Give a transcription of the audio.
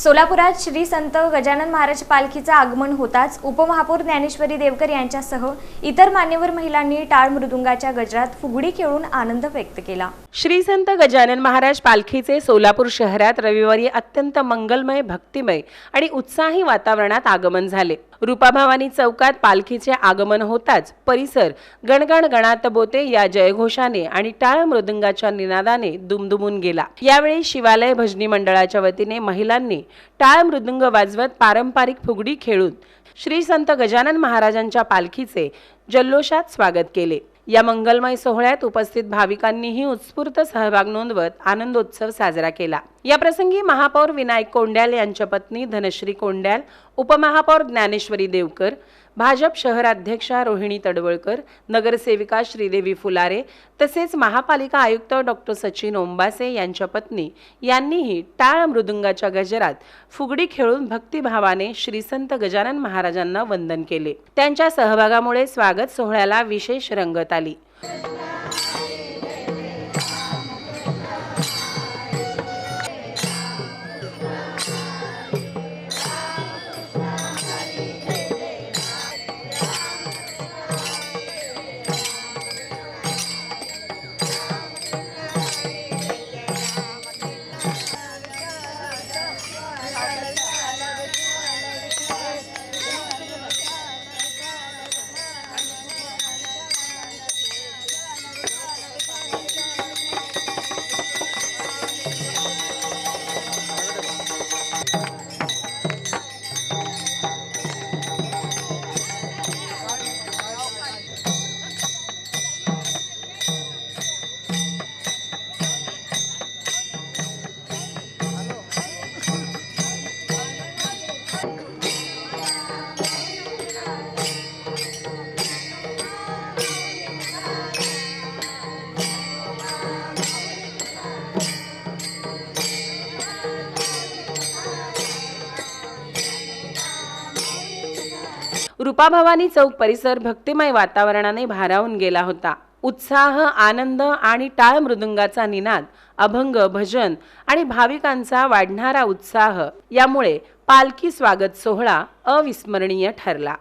सोलापुरात श्री संत गजानन महाराज पालखीचं आगमन होताच उपमहापौर ज्ञानेश्वरी देवकर यांच्यासह इतर मान्यवर महिलांनी टाळ मृदुंगाच्या गजरात फुगडी खेळून आनंद व्यक्त केला। श्री संत गजानन महाराज पालखीचे सोलापूर शहरात रविवारी अत्यंत मंगलमय, भक्तिमय आणि उत्साही वातावरणात आगमन झाले। रूपाभवानी चौकात पालखीचे आगमन होताच परिसर गणगण गणात बोते या जयघोषाने आणि टाळ मृदुंगाच्या निनादाने दुमदुमून गेला। यावेळी शिवालय भजनी मंडळाच्या वतीने महिलांनी टाळ मृदुंग वाजवत पारंपरिक फुगडी खेळून श्री संत गजानन महाराजांच्या पालखीचे जल्लोषात स्वागत केले। या मंगलमय सोहळ्यात उपस्थित भाविकांनीही उत्स्फूर्त सहभाग नोंदवत आनंदोत्सव साजरा केला। या प्रसंगी महापौर विनायक कोंड्याल यांच्या पत्नी धनश्री कोंड्याल, उपमहापौर ज्ञानेश्वरी देवकर, भाजप शहराध्यक्षा रोहिणी तडवळकर, नगरसेविका श्रीदेवी फुलारे तसेच महापालिका आयुक्त डॉक्टर सचिन ओंबासे यांच्या पत्नी यांनीही टाळ मृदुंगाच्या गजरात फुगडी खेळून भक्तिभावाने श्री संत गजानन महाराजांना वंदन केले। त्यांच्या सहभागामुळे स्वागत सोहळ्याला विशेष रंगत आली। रूपाभवानी चौक परिसर भक्तिमय वातावरणाने भारावून गेला होता। उत्साह, आनंद आणि टाळ मृदुंगाचा निनाद, अभंग, भजन आणि भाविकांचा वाढणारा उत्साह यामुळे पालखी स्वागत सोहळा अविस्मरणीय ठरला।